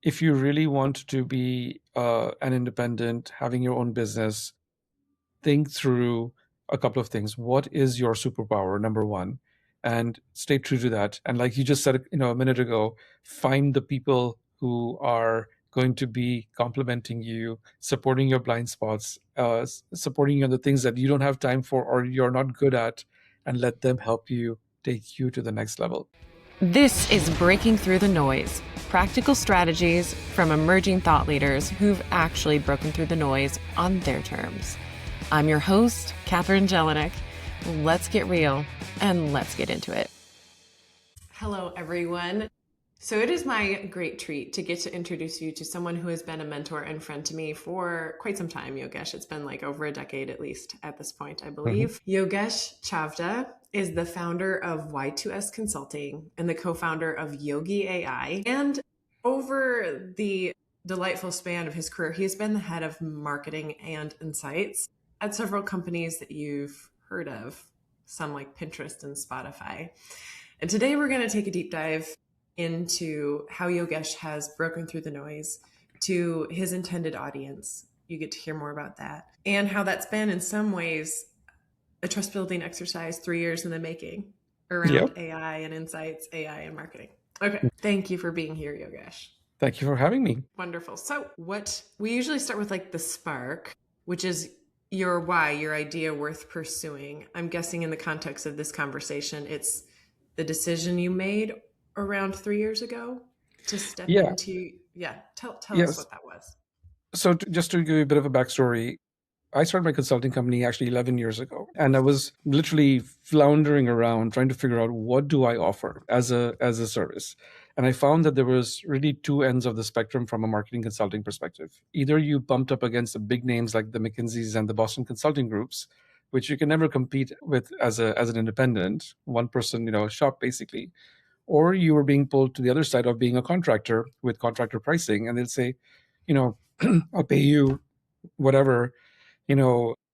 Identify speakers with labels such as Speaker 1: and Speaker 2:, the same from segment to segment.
Speaker 1: if you really want to be an independent, having your own business, think through a couple of things. What is your superpower, number one, and stay true to that. And like you just said, a minute ago, find the people who are going to be complimenting you, supporting your blind spots, supporting you on the things that you don't have time for or you're not good at, and let them help you take you to the next level.
Speaker 2: This is Breaking Through the Noise, practical strategies from emerging thought leaders who've actually broken through the noise on their terms. I'm your host, Katherine Jelinek. Let's get real and let's get into it. Hello, everyone. So it is my great treat to get to introduce you to someone who has been a mentor and friend to me for quite some time, Yogesh. It's been like over a decade at least at this point, I believe. Yogesh Chavda is the founder of Y2S Consulting and the co-founder of Yogi AI. And over the delightful span of his career, he has been the head of marketing and insights at several companies that you've heard of, some like Pinterest and Spotify. And today we're going to take a deep dive into how Yogesh has broken through the noise to his intended audience. You get to hear more about that and how that's been in some ways a trust building exercise 3 years in the making around AI and insights, AI and marketing. Okay. Thank you for being here, Yogesh.
Speaker 1: Thank you for having me.
Speaker 2: Wonderful. So what we usually start with like the spark, which is your why, your idea worth pursuing. I'm guessing in the context of this conversation, it's the decision you made around 3 years ago to step into, tell us what that was.
Speaker 1: So just to give you a bit of a backstory, I started my consulting company actually 11 years ago, and I was literally floundering around trying to figure out what do I offer as a service. And I found that there was really two ends of the spectrum from a marketing consulting perspective. Either you bumped up against the big names like the McKinseys and the Boston Consulting Groups, which you can never compete with as an independent, one person, shop basically, or you were being pulled to the other side of being a contractor with contractor pricing, and they'll say, I'll pay you whatever,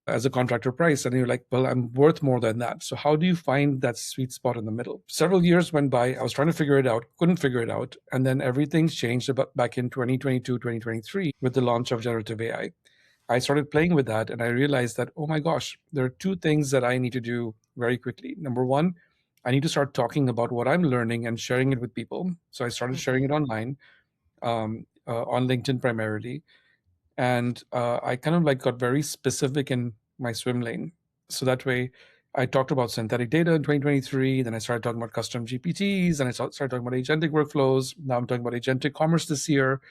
Speaker 1: as a contractor price. And you're like, well, I'm worth more than that. So how do you find that sweet spot in the middle? Several years went by. I was trying to figure it out, couldn't figure it out. And then everything changed about back in 2022, 2023 with the launch of generative AI. I started playing with that and I realized that, oh my gosh, there are two things that I need to do very quickly. Number one, I need to start talking about what I'm learning and sharing it with people. So I started sharing it online, on LinkedIn primarily. And I kind of like got very specific in my swim lane. So that way I talked about synthetic data in 2023. Then I started talking about custom GPTs, and I started talking about agentic workflows. Now I'm talking about agentic commerce this year.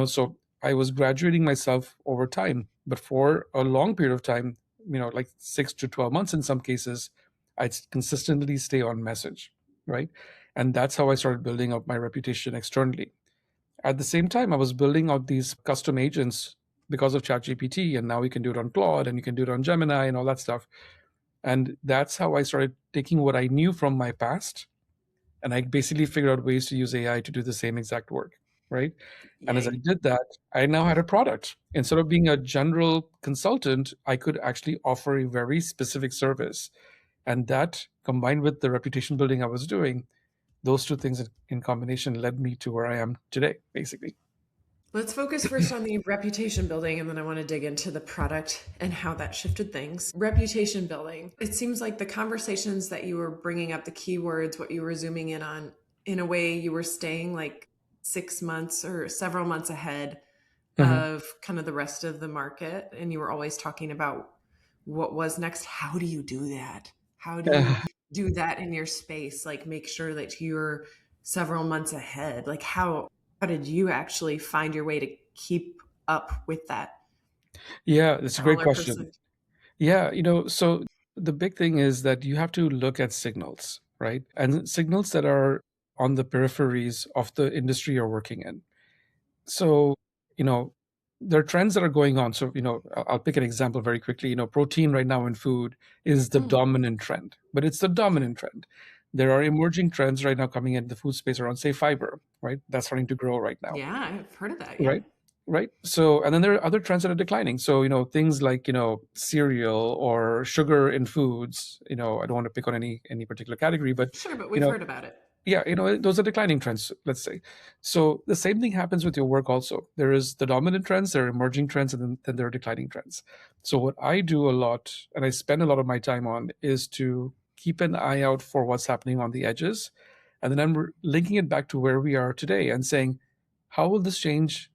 Speaker 1: So I was graduating myself over time. But for a long period of time, like 6 to 12 months in some cases, I'd consistently stay on message, right? And that's how I started building up my reputation externally. At the same time, I was building out these custom agents because of ChatGPT, and now you can do it on Claude and you can do it on Gemini and all that stuff. And that's how I started taking what I knew from my past, and I basically figured out ways to use AI to do the same exact work, right? Yay. And as I did that, I now had a product. Instead of being a general consultant, I could actually offer a very specific service. And that, combined with the reputation building I was doing, those two things in combination led me to where I am today, basically.
Speaker 2: Let's focus first on the reputation building, and then I want to dig into the product and how that shifted things. Reputation building. It seems like the conversations that you were bringing up, the keywords, what you were zooming in on, in a way you were staying like 6 months or several months ahead of kind of the rest of the market. And you were always talking about what was next. How do you do that? How do you do that in your space? Like make sure that you're several months ahead. Like how did you actually find your way to keep up with that?
Speaker 1: Yeah, that's a great question. Yeah, so the big thing is that you have to look at signals, right? And signals that are on the peripheries of the industry you're working in. So, there are trends that are going on. So, I'll pick an example very quickly. Protein right now in food is the dominant trend, but it's the dominant trend. There are emerging trends right now coming in the food space around, say, fiber, right? That's starting to grow right now.
Speaker 2: Yeah, I've heard of that. Yeah.
Speaker 1: Right. So, and then there are other trends that are declining. So, things like, cereal or sugar in foods, I don't want to pick on any particular category, but
Speaker 2: sure, but we've heard about it.
Speaker 1: Yeah, those are declining trends, let's say. So the same thing happens with your work also. There is the dominant trends, there are emerging trends, and then there are declining trends. So what I do a lot, and I spend a lot of my time on, is to keep an eye out for what's happening on the edges. And then I'm linking it back to where we are today and saying, how will this change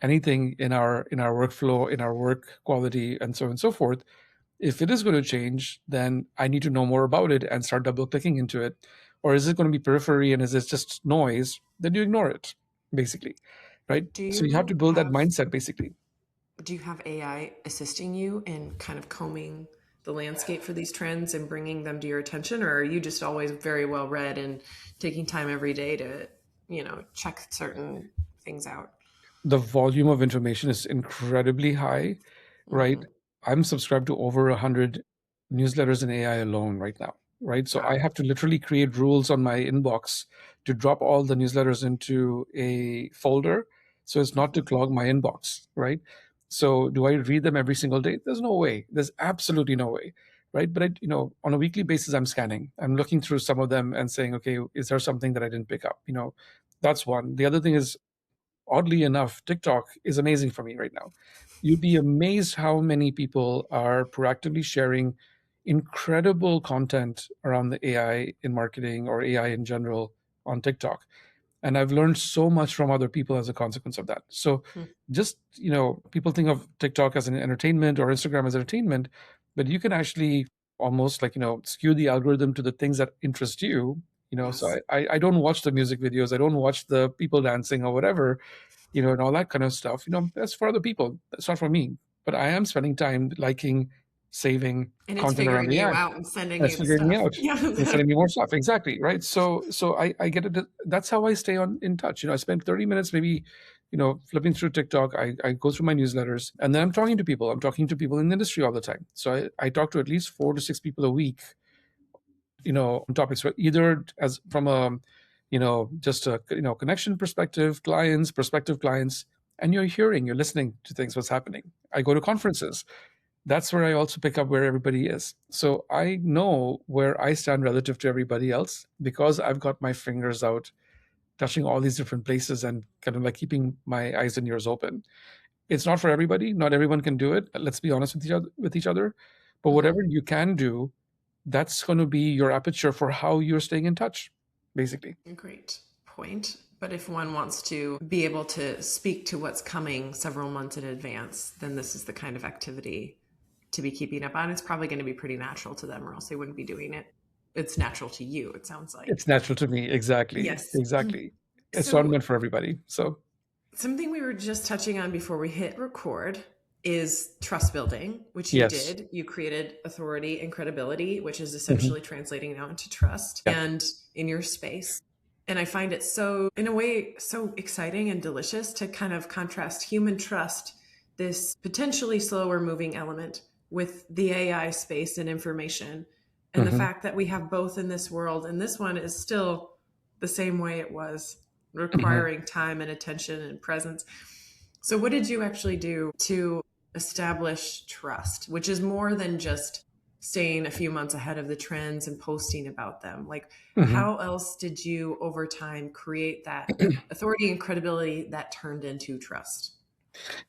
Speaker 1: anything in our workflow, in our work quality, and so on and so forth? If it is going to change, then I need to know more about it and start double clicking into it. Or is it going to be periphery and is it just noise? Then you ignore it, basically. Right?
Speaker 2: Do
Speaker 1: So you have to
Speaker 2: you
Speaker 1: build that
Speaker 2: have
Speaker 1: mindset, basically.
Speaker 2: do you have AI assisting you in kind of combing the landscape for these trends and bringing them to your attention, or are you just always very well read and taking time every day to, check certain things out?
Speaker 1: The volume of information is incredibly high, right?
Speaker 2: Mm-hmm.
Speaker 1: I'm subscribed to over 100 newsletters in AI alone right now, right? So I
Speaker 2: Wow.
Speaker 1: have to literally create rules on my inbox to drop all the newsletters into a folder so it's not to clog my inbox, right? So do I read them every single day? There's no way. There's absolutely no way, right? But on a weekly basis, I'm scanning. I'm looking through some of them and saying, okay, is there something that I didn't pick up? That's one. The other thing is, oddly enough, TikTok is amazing for me right now. You'd be amazed how many people are proactively sharing incredible content around the AI in marketing or AI in general on TikTok. And I've learned so much from other people as a consequence of that. So just, people think of TikTok as an entertainment or Instagram as entertainment, but you can actually almost like, skew the algorithm to the things that interest you. So
Speaker 2: Yes.
Speaker 1: I don't watch the music videos. I don't watch the people dancing or whatever, and all that kind of stuff. That's for other people. That's not for me. But I am spending time liking, saving
Speaker 2: And it's
Speaker 1: content around
Speaker 2: figuring you
Speaker 1: AI.
Speaker 2: out and sending
Speaker 1: That's
Speaker 2: you the
Speaker 1: figuring me
Speaker 2: stuff.
Speaker 1: out and
Speaker 2: Yeah.
Speaker 1: sending me more stuff. Exactly. Right. So I get it. That's how I stay in touch. I spend 30 minutes maybe, flipping through TikTok. I go through my newsletters and then I'm talking to people. I'm talking to people in the industry all the time. So I talk to at least 4 to 6 people a week, on topics, either as from a, just a, connection perspective, prospective clients, and you're listening to things, what's happening. I go to conferences. That's where I also pick up where everybody is. So I know where I stand relative to everybody else because I've got my fingers out, touching all these different places and kind of like keeping my eyes and ears open. It's not for everybody. Not everyone can do it. Let's be honest with each other. But whatever you can do, that's going to be your aperture for how you're staying in touch, basically.
Speaker 2: Great point. But if one wants to be able to speak to what's coming several months in advance, then this is the kind of activity to be keeping up on. It's probably going to be pretty natural to them, or else they wouldn't be doing it. It's natural to you, it sounds like.
Speaker 1: It's natural to me. Exactly.
Speaker 2: Yes.
Speaker 1: Exactly. It's not
Speaker 2: So,
Speaker 1: meant for everybody. So,
Speaker 2: something we were just touching on before we hit record is trust building, which you
Speaker 1: yes.
Speaker 2: did. You created authority and credibility, which is
Speaker 1: Mhm.
Speaker 2: essentially translating now into trust
Speaker 1: Yeah.
Speaker 2: and in your space. And I find it so, in a way, so exciting and delicious to kind of contrast human trust, this potentially slower moving element, with the AI space and information. And the
Speaker 1: Mhm.
Speaker 2: fact that we have both in this world, and this one is still the same way it was,
Speaker 1: Mhm.
Speaker 2: requiring time and attention and presence. So, what did you actually do to establish trust, which is more than just staying a few months ahead of the trends and posting about them? Like,
Speaker 1: Mhm.
Speaker 2: how else did you over time create that authority and credibility that turned into trust?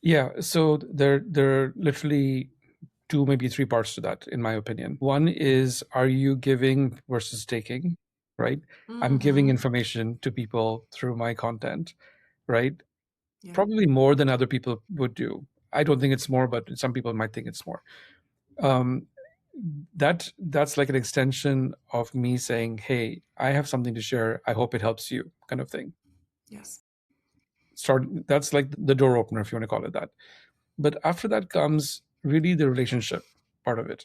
Speaker 1: Yeah. So there are literally two, maybe three parts to that, in my opinion. One is, are you giving versus taking, right? I'm giving
Speaker 2: Mm-hmm.
Speaker 1: information to people through my content, right?
Speaker 2: Yeah.
Speaker 1: Probably more than other people would do. I don't think it's more, but some people might think it's more. Um, that's like an extension of me saying, "Hey, I have something to share. I hope it helps you," kind of thing.
Speaker 2: Yes.
Speaker 1: Start. That's like the door opener, if you want to call it that. But after that comes really the relationship part of it,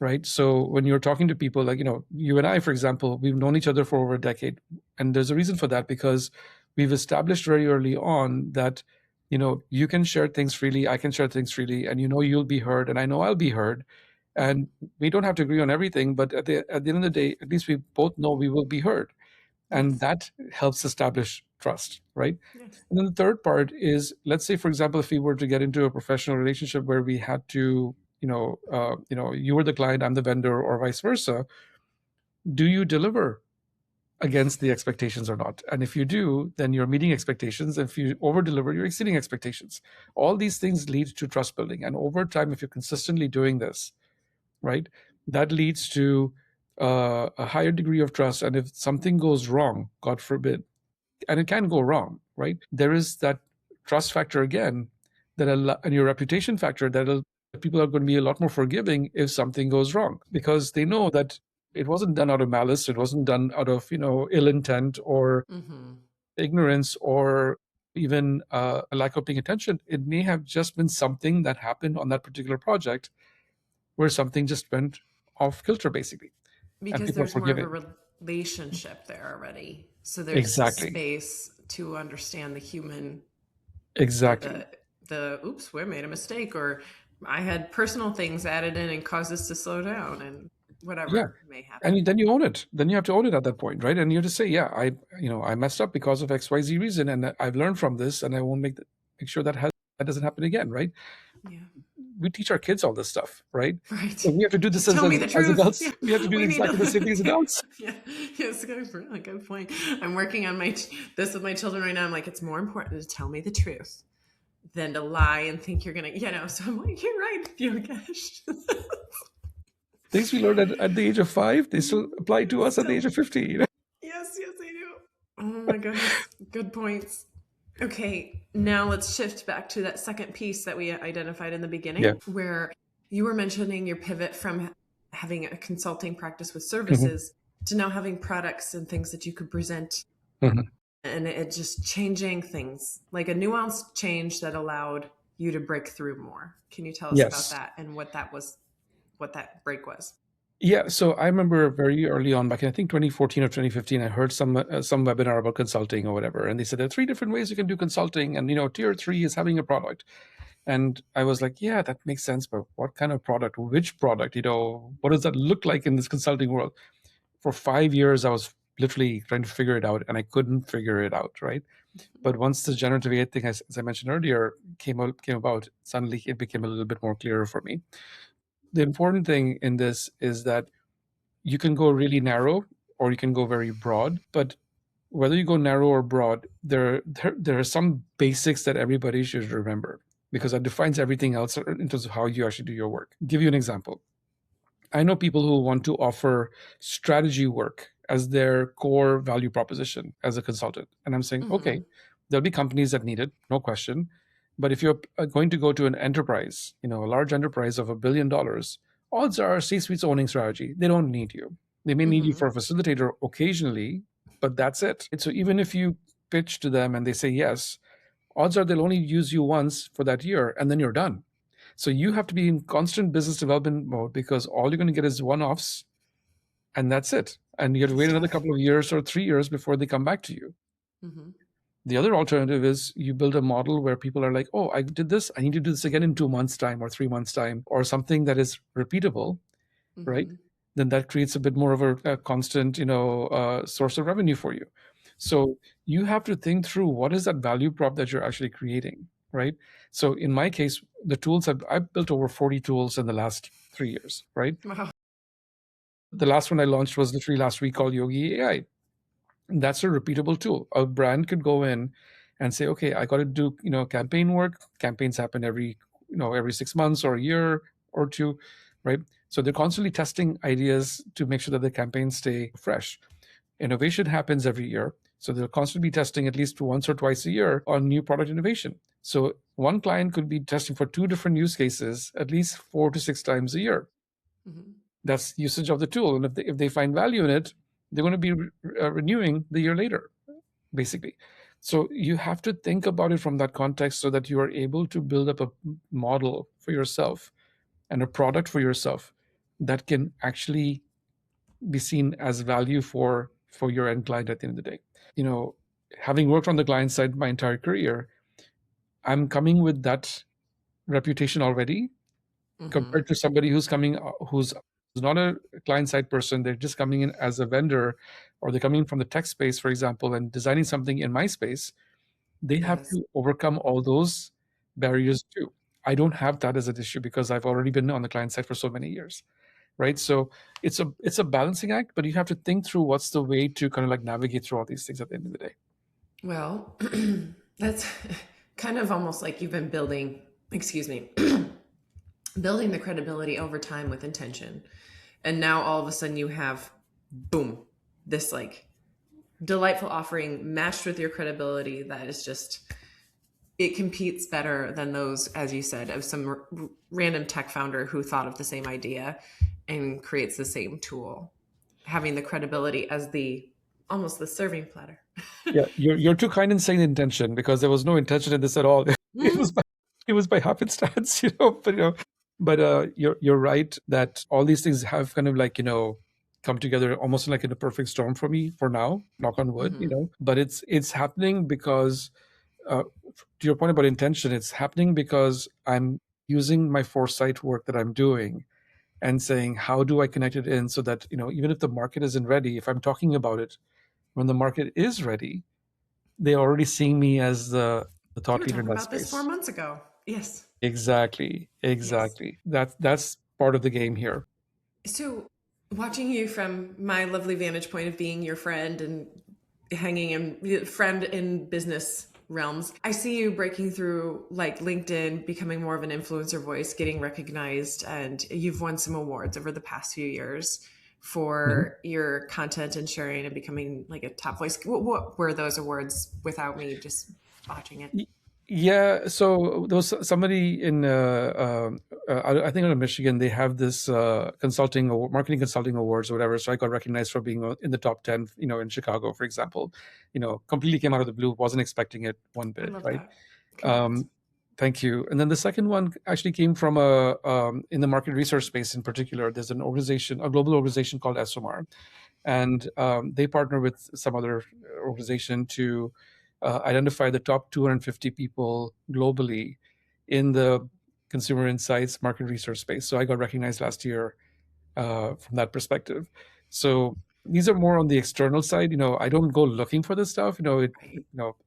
Speaker 1: right? So when you're talking to people, like, you and I, for example, we've known each other for over a decade. And there's a reason for that, because we've established very early on that, you can share things freely, I can share things freely, and you'll be heard, and I know I'll be heard. And we don't have to agree on everything, but at the end of the day, at least we both know we will be heard. And
Speaker 2: Yes.
Speaker 1: that helps establish trust, right?
Speaker 2: Yes.
Speaker 1: And then the third part is, let's say, for example, if we were to get into a professional relationship where we had to, you were the client, I'm the vendor, or vice versa. Do you deliver? against the expectations or not. And if you do, then you're meeting expectations. If you over deliver, you're exceeding expectations. All these things lead to trust building. And over time, if you're consistently doing this, right, that leads to a higher degree of trust. And if something goes wrong, God forbid, and it can go wrong, right, there is that trust factor again, and your reputation factor that people are going to be a lot more forgiving if something goes wrong, because they know that it wasn't done out of malice, it wasn't done out of ill intent or ignorance or even a lack of paying attention. It may have just been something that happened on that particular project where something just went off kilter, basically, and
Speaker 2: Because
Speaker 1: people are
Speaker 2: there's more of
Speaker 1: forgiving.
Speaker 2: a relationship there already. So there's
Speaker 1: Exactly.
Speaker 2: space to understand the human,
Speaker 1: Exactly.
Speaker 2: the oops, we made a mistake, or I had personal things added in and caused us to slow down, and whatever
Speaker 1: Yeah.
Speaker 2: may happen.
Speaker 1: And then you own it. Then you have to own it at that point, right? And you have to say, yeah, I messed up because of XYZ reason, and I've learned from this, and I won't make sure that doesn't happen again, right?
Speaker 2: Yeah.
Speaker 1: We teach our kids all this stuff, right?
Speaker 2: Right.
Speaker 1: So we have to do this
Speaker 2: Tell me the
Speaker 1: as
Speaker 2: truth.
Speaker 1: adults.
Speaker 2: Yeah.
Speaker 1: We have to do
Speaker 2: We need
Speaker 1: exactly the same thing as adults.
Speaker 2: Yeah, yes, really good point. I'm working on this with my children right now. I'm like, it's more important to tell me the truth than to lie and think you're gonna, So I'm like, you're right, Yogesh.
Speaker 1: Things we learned at the age of 5, they still apply to us at the age of 50.
Speaker 2: Yes, they do. Oh my goodness, good points. Okay, now let's shift back to that second piece that we identified in the beginning, where you were mentioning your pivot from having a consulting practice with services to now having products and things that you could present. And it just changing things, like a nuanced change that allowed you to break through more. Can you tell us about that and what that break was?
Speaker 1: Yeah, so I remember very early on, back in I think 2014 or 2015, I heard some webinar about consulting or whatever, and they said there are 3 different ways you can do consulting, and tier 3 is having a product. And I was like, yeah, that makes sense, but what kind of product? Which product? What does that look like in this consulting world? For 5 years, I was literally trying to figure it out, and I couldn't figure it out, right? But once the generative AI thing, as I mentioned earlier, came about, suddenly it became a little bit more clearer for me. The important thing in this is that you can go really narrow or you can go very broad, but whether you go narrow or broad, there are some basics that everybody should remember, because that defines everything else in terms of how you actually do your work. Give you an example. I know people who want to offer strategy work as their core value proposition as a consultant. And I'm saying, okay, there'll be companies that need it, no question. But if you're going to go to an enterprise, a large enterprise of $1 billion, odds are C-suite's owning strategy. They don't need you. They may need you for a facilitator occasionally, but that's it. So even if you pitch to them and they say yes, odds are they'll only use you once for that year, and then you're done. So you have to be in constant business development mode, because all you're going to get is one-offs, and that's it. And you have to wait another couple of years or 3 years before they come back to you. The other alternative is you build a model where people are like, oh, I did this, I need to do this again in 2 months' time or 3 months' time, or something that is repeatable, right? Then that creates a bit more of a constant, source of revenue for you. So you have to think through, what is that value prop that you're actually creating, right? So in my case, the tools I've built over 40 tools in the last 3 years, right?
Speaker 2: Wow.
Speaker 1: The last one I launched was literally last week, called Yogi AI. That's a repeatable tool. A brand could go in and say, okay, I got to do, campaign work. Campaigns happen every 6 months or a year or two, right? So they're constantly testing ideas to make sure that the campaigns stay fresh. Innovation happens every year. So they'll constantly be testing at least once or twice a year on new product innovation. So one client could be testing for 2 different use cases at least 4 to 6 times a year. That's usage of the tool. And if they find value in it, they're going to be renewing the year later, basically. So you have to think about it from that context, so that you are able to build up a model for yourself and a product for yourself that can actually be seen as value for your end client at the end of the day. Having worked on the client side my entire career, I'm coming with that reputation already, compared to somebody who's not a client side person. They're just coming in as a vendor, or they're coming in from the tech space, for example, and designing something in my space. They have to overcome all those barriers too. I don't have that as an issue, because I've already been on the client side for so many years, right? So it's a balancing act, but you have to think through what's the way to kind of like navigate through all these things at the end of the day.
Speaker 2: Well, that's kind of almost like you've been building, excuse me, building the credibility over time with intention. And now all of a sudden you have, boom, this like delightful offering matched with your credibility that is just, it competes better than those, as you said, of some random tech founder who thought of the same idea and creates the same tool, having the credibility as the almost the serving platter.
Speaker 1: Yeah, you're too kind in saying intention, because there was no intention in this at all. It was by, it was by happenstance, but you're right that all these things have kind of like, come together almost like in a perfect storm for me for now, knock on wood, but it's happening because, to your point about intention, it's happening because I'm using my foresight work that I'm doing and saying, how do I connect it in so that, even if the market isn't ready, if I'm talking about it when the market is ready, they're already seeing me as the
Speaker 2: You
Speaker 1: thought
Speaker 2: were
Speaker 1: leader in
Speaker 2: talking
Speaker 1: that
Speaker 2: about this
Speaker 1: space.
Speaker 2: 4 months ago. Yes.
Speaker 1: Exactly.
Speaker 2: Yes.
Speaker 1: Exactly. That's part of the game here.
Speaker 2: So, watching you from my lovely vantage point of being your friend and hanging in friend in business realms, I see you breaking through like LinkedIn, becoming more of an influencer voice, getting recognized, and you've won some awards over the past few years
Speaker 1: Mhm.
Speaker 2: for your content and sharing and becoming like a top voice. What were those awards without me just watching it?
Speaker 1: Y- Yeah, so there was somebody in I think out of Michigan. They have this marketing consulting awards or whatever. So I got recognized for being in the top 10. In Chicago, for example. Completely came out of the blue. Wasn't expecting it one
Speaker 2: I
Speaker 1: bit,
Speaker 2: love
Speaker 1: right?
Speaker 2: that. Congrats.
Speaker 1: Um, Thank you. And then the second one actually came from a in the market research space in particular. There's an organization, a global organization called SOMAR, and they partner with some other organization to identify the top 250 people globally in the consumer insights market research space. So I got recognized last year from that perspective. So these are more on the external side. I don't go looking for this stuff.
Speaker 2: Right.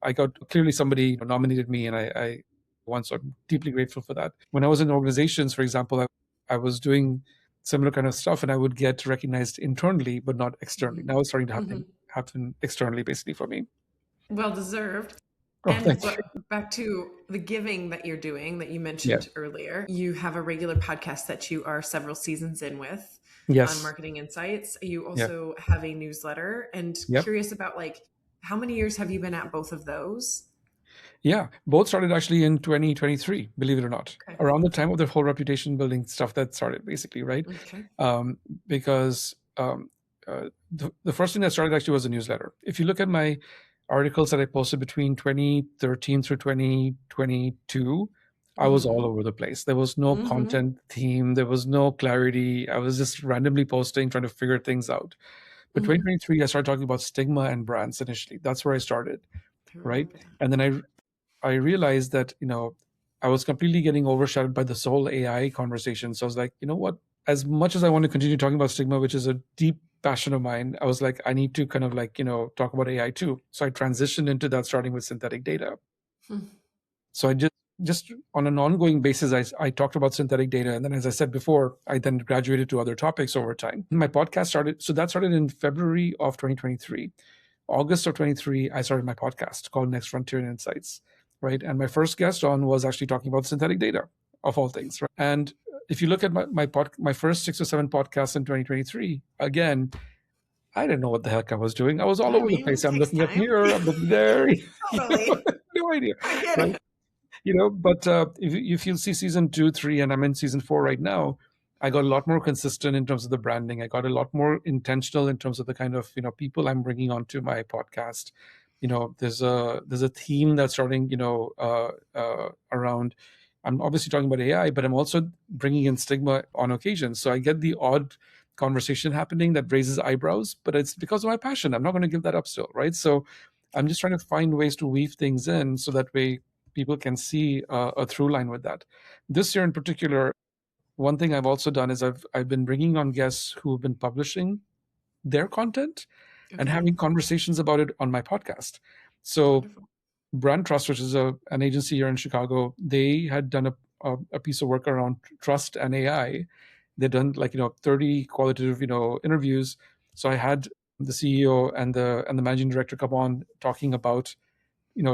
Speaker 1: I got clearly somebody nominated me, and I once, so I'm deeply grateful for that. When I was in organizations, for example, I was doing similar kind of stuff, and I would get recognized internally, but not externally.
Speaker 2: Mm-hmm.
Speaker 1: Now it's starting to
Speaker 2: Mm-hmm.
Speaker 1: happen externally, basically for me.
Speaker 2: Well deserved.
Speaker 1: Oh,
Speaker 2: And
Speaker 1: thank
Speaker 2: but
Speaker 1: you.
Speaker 2: back to the giving that you're doing that you
Speaker 1: Yeah.
Speaker 2: mentioned earlier. You have a regular podcast that you are several seasons in with on
Speaker 1: Yes.
Speaker 2: marketing insights. You
Speaker 1: Yeah.
Speaker 2: also have a newsletter and
Speaker 1: Yep.
Speaker 2: curious about like how many years have you been at both of those?
Speaker 1: Yeah, both started actually in 2023, believe it or not,
Speaker 2: Okay.
Speaker 1: around the time of the whole reputation building stuff that started, basically, right?
Speaker 2: Okay.
Speaker 1: Because the first thing that started actually was a newsletter. If you look at my articles that I posted between 2013 through 2022, I was all
Speaker 2: Mm-hmm.
Speaker 1: over the place. There was no
Speaker 2: Mm-hmm.
Speaker 1: content theme, there was no clarity. I was just randomly posting, trying to figure things out. But
Speaker 2: Mm-hmm.
Speaker 1: 2023, I started talking about stigma and brands initially. That's where I started,
Speaker 2: I
Speaker 1: right?
Speaker 2: remember that.
Speaker 1: And then I realized that, I was completely getting overshadowed by this whole AI conversation. So I was like, you know what? As much as I want to continue talking about stigma, which is a deep passion of mine, I was like, I need to kind of like, talk about AI too. So I transitioned into that, starting with synthetic data.
Speaker 2: Hmm.
Speaker 1: So I just on an ongoing basis, I talked about synthetic data. And then, as I said before, I then graduated to other topics over time. My podcast started, so that started in February of 2023. August of 23, I started my podcast called Next Frontier in Insights, right? And my first guest on was actually talking about synthetic data, of all things, right? And if you look at my first 6 or 7 podcasts in 2023, again, I didn't know what the heck I was doing. I was all
Speaker 2: I
Speaker 1: over the
Speaker 2: mean,
Speaker 1: place.
Speaker 2: it
Speaker 1: I'm
Speaker 2: takes
Speaker 1: looking up
Speaker 2: time.
Speaker 1: here, I'm looking there,
Speaker 2: Totally.
Speaker 1: no idea,
Speaker 2: I get
Speaker 1: right?
Speaker 2: it.
Speaker 1: But if you see season 2, 3, and I'm in season 4 right now, I got a lot more consistent in terms of the branding. I got a lot more intentional in terms of the kind of people I'm bringing onto my podcast. There's a theme that's starting around. I'm obviously talking about AI, but I'm also bringing in stigma on occasion. So I get the odd conversation happening that raises eyebrows, but it's because of my passion. I'm not going to give that up still, right? So I'm just trying to find ways to weave things in so that way people can see a through line with that. This year in particular, one thing I've also done is I've been bringing on guests who have been publishing their content and
Speaker 2: Okay.
Speaker 1: having conversations about it on my podcast. So
Speaker 2: Wonderful.
Speaker 1: Brand Trust, which is an agency here in Chicago, they had done a piece of work around trust and AI, They'd done like 30 qualitative interviews. So I had the CEO and the managing director come on talking about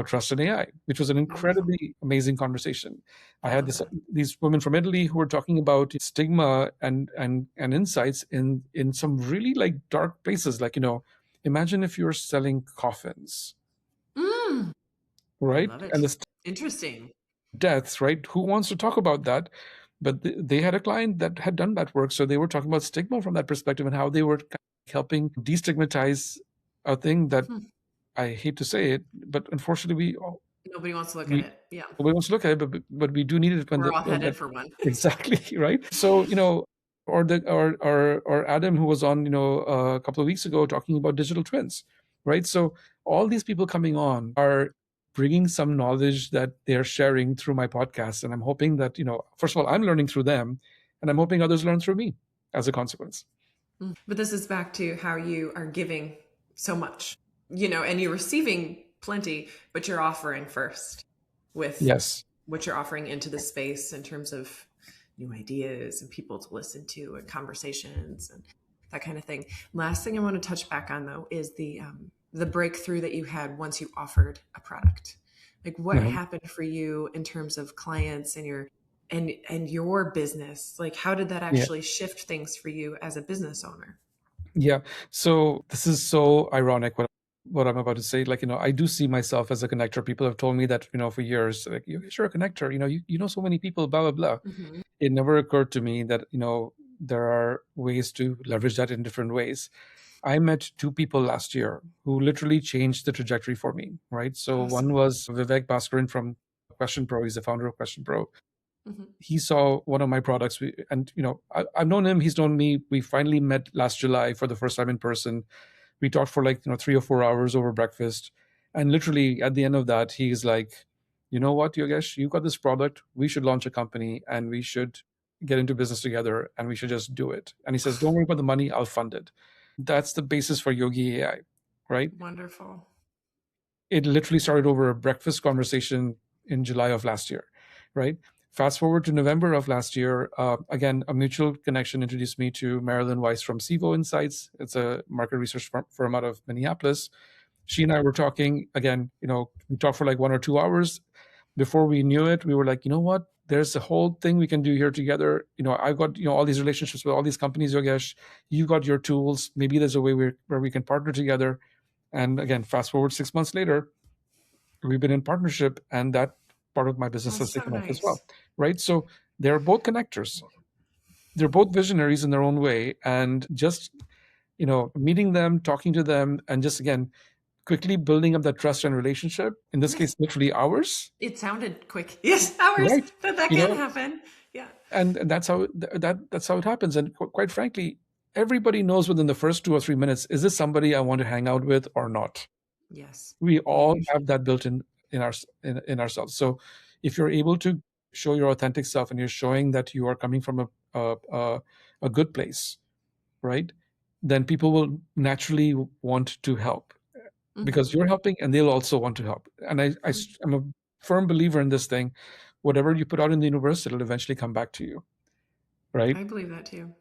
Speaker 1: trust in AI, which was an
Speaker 2: Wonderful.
Speaker 1: incredibly amazing conversation. I had
Speaker 2: Love that.
Speaker 1: these women from Italy who were talking about stigma and insights in some really like dark places. Like, imagine if you're selling coffins,
Speaker 2: Mm, I
Speaker 1: right?
Speaker 2: love
Speaker 1: And
Speaker 2: it.
Speaker 1: the
Speaker 2: Interesting.
Speaker 1: deaths, right? Who wants to talk about that? But they had a client that had done that work, so they were talking about stigma from that perspective and how they were helping destigmatize a thing that
Speaker 2: Hmm.
Speaker 1: I hate to say it, but unfortunately
Speaker 2: Nobody wants to look at
Speaker 1: we
Speaker 2: it. Yeah.
Speaker 1: nobody wants to look at it, but we do need it when
Speaker 2: We're
Speaker 1: the
Speaker 2: all
Speaker 1: when
Speaker 2: headed
Speaker 1: that
Speaker 2: for one.
Speaker 1: exactly right. So or Adam who was on a couple of weeks ago talking about digital twins, right? So all these people coming on are bringing some knowledge that they're sharing through my podcast, and I'm hoping that first of all I'm learning through them, and I'm hoping others learn through me as a consequence.
Speaker 2: But this is back to how you are giving so much, and you're receiving plenty, but you're offering first with
Speaker 1: Yes.
Speaker 2: what you're offering into the space in terms of new ideas and people to listen to and conversations and that kind of thing. Last thing I want to touch back on though is the breakthrough that you had once you offered a product. Like what
Speaker 1: Mhm.
Speaker 2: happened for you in terms of clients and your business? Like how did that
Speaker 1: Yeah.
Speaker 2: actually shift things for you as a business owner?
Speaker 1: Yeah. So this is so ironic what I'm about to say. Like, I do see myself as a connector. People have told me that, for years, like, you're a connector, you know so many people, blah, blah, blah.
Speaker 2: Mm-hmm.
Speaker 1: It never occurred to me that, there are ways to leverage that in different ways. I met two people last year who literally changed the trajectory for me, right? So one
Speaker 2: Awesome.
Speaker 1: was Vivek Bhaskaran from Question Pro. He's the founder of Question Pro.
Speaker 2: Mm-hmm.
Speaker 1: He saw one of my products, and I've known him, he's known me. We finally met last July for the first time in person. We talked for like 3 or 4 hours over breakfast, and literally at the end of that he's like, you know what, Yogesh, you got this product, we should launch a company and we should get into business together and we should just do it. And he says, don't worry about the money, I'll fund it. That's the basis for Yogi AI, right?
Speaker 2: Wonderful.
Speaker 1: It literally started over a breakfast conversation in July of last year, right? Fast forward to November of last year, again, a mutual connection introduced me to Marilyn Weiss from Sivo Insights. It's a market research firm out of Minneapolis. She and I were talking again, we talked for like 1 or 2 hours. Before we knew it, we were like, you know what? There's a whole thing we can do here together. I've got, all these relationships with all these companies, Yogesh. You got your tools. Maybe there's a way where we can partner together. And again, fast forward 6 months later, we've been in partnership, and that part of my business
Speaker 2: Oh,
Speaker 1: has
Speaker 2: so
Speaker 1: taken off as
Speaker 2: nice.
Speaker 1: well, right? So they're both connectors. They're both visionaries in their own way, and just meeting them, talking to them, and just again quickly building up that trust and relationship. In this
Speaker 2: Yes.
Speaker 1: case, literally hours,
Speaker 2: It sounded quick. Yes, hours.
Speaker 1: right?
Speaker 2: That
Speaker 1: You
Speaker 2: can
Speaker 1: know,
Speaker 2: happen. Yeah.
Speaker 1: and that's how that's how it happens. And quite frankly, everybody knows within the first 2 or 3 minutes, is this somebody I want to hang out with or not?
Speaker 2: Yes.
Speaker 1: We
Speaker 2: You
Speaker 1: all
Speaker 2: usually
Speaker 1: have that built in ourselves. So if you're able to show your authentic self and you're showing that you are coming from a good place, right, then people will naturally want to help
Speaker 2: mm-hmm.
Speaker 1: because you're helping and they'll also want to help. And I'm a firm believer in this thing. Whatever you put out in the universe, it'll eventually come back to you, right?
Speaker 2: I believe that too.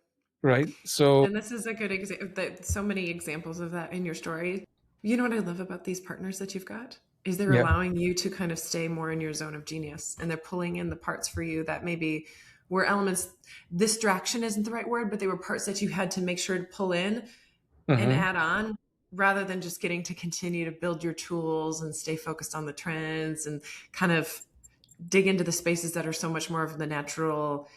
Speaker 1: Right. So
Speaker 2: And this is a good example. So many examples of that in your story. You know what I love about these partners that you've got is they're
Speaker 1: yeah.
Speaker 2: allowing you to kind of stay more in your zone of genius, and they're pulling in the parts for you that maybe were elements. Distraction isn't the right word, but they were parts that you had to make sure to pull in and
Speaker 1: Mhm.
Speaker 2: add on rather than just getting to continue to build your tools and stay focused on the trends and kind of dig into the spaces that are so much more of the natural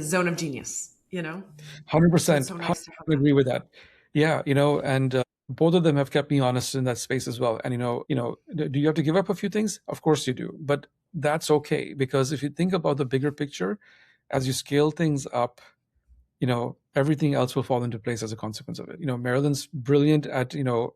Speaker 2: zone of genius. So it's
Speaker 1: 100%,
Speaker 2: so nice to have
Speaker 1: 100%
Speaker 2: that.
Speaker 1: agree with that. Yeah, and both of them have kept me honest in that space as well. And do you have to give up a few things? Of course you do, but that's okay, because if you think about the bigger picture, as you scale things up, everything else will fall into place as a consequence of it. Marilyn's brilliant at,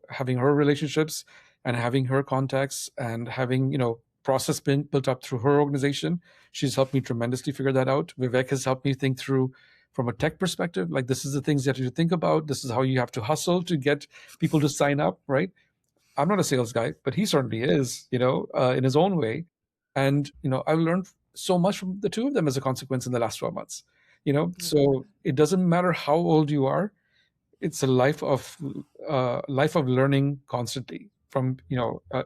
Speaker 1: having her relationships and having her contacts and having, process been built up through her organization. She's helped me tremendously figure that out. Vivek has helped me think through from a tech perspective, like this is the things that you have to think about. This is how you have to hustle to get people to sign up, right? I'm not a sales guy, but he certainly is, in his own way. And, I've learned so much from the two of them as a consequence in the last 12 months. So it doesn't matter how old you are. It's a life of learning constantly from,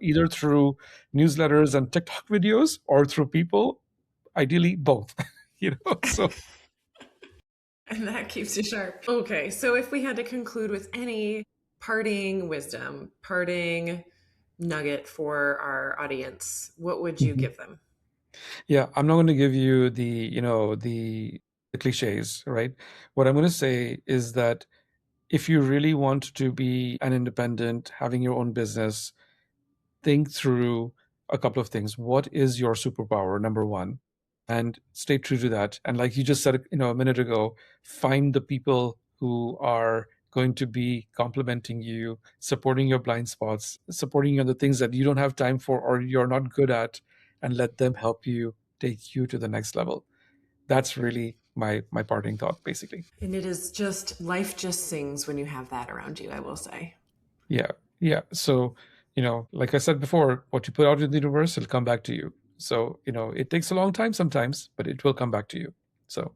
Speaker 1: either through newsletters and TikTok videos or through people, ideally both. So
Speaker 2: And that keeps you sharp. Okay, so if we had to conclude with any parting wisdom, parting nugget for our audience, what would you
Speaker 1: Mhm.
Speaker 2: give them?
Speaker 1: Yeah, I'm not going to give you the cliches, right? What I'm going to say is that if you really want to be an independent, having your own business, think through a couple of things. What is your superpower, number one? And stay true to that. And like you just said, a minute ago, find the people who are going to be complimenting you, supporting your blind spots, supporting you on the things that you don't have time for or you're not good at, and let them help you take you to the next level. That's really my parting thought, basically.
Speaker 2: And it is just, life just sings when you have that around you, I will say.
Speaker 1: Yeah. Yeah. So, like I said before, what you put out in the universe, it'll come back to you. So, it takes a long time sometimes, but it will come back to you. So,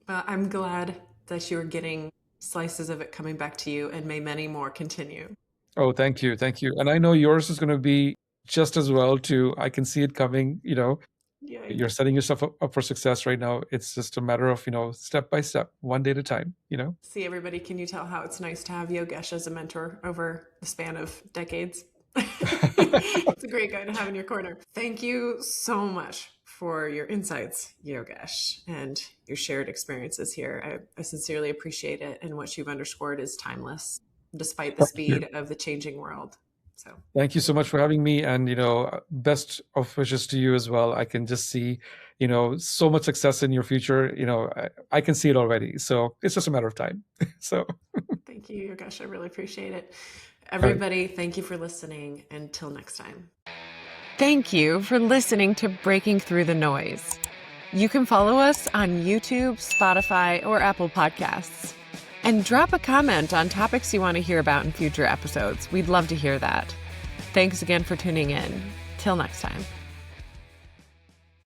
Speaker 2: I'm glad that you're getting slices of it coming back to you, and may many more continue.
Speaker 1: oh, thank you. Thank you. And I know yours is going to be just as well too. I can see it coming,
Speaker 2: Yay.
Speaker 1: you're setting yourself up for success right now. It's just a matter of, step by step, one day at a time.
Speaker 2: See, everybody, can you tell how it's nice to have Yogesh as a mentor over the span of decades? It's a great guy to have in your corner. Thank you so much for your insights, Yogesh, and your shared experiences here. I sincerely appreciate it. And what you've underscored is timeless, despite the
Speaker 1: Thank you.
Speaker 2: speed of the changing world. So
Speaker 1: Thank you so much for having me. And, best of wishes to you as well. I can just see, so much success in your future. I can see it already. So it's just a matter of time. So,
Speaker 2: thank you, Yogesh. I really appreciate it.
Speaker 1: all right.
Speaker 2: Everybody, thank you for listening. Until next time. Thank you for listening to Breaking Through the Noise. You can follow us on YouTube, Spotify, or Apple Podcasts. And drop a comment on topics you want to hear about in future episodes. We'd love to hear that. Thanks again for tuning in. Till next time.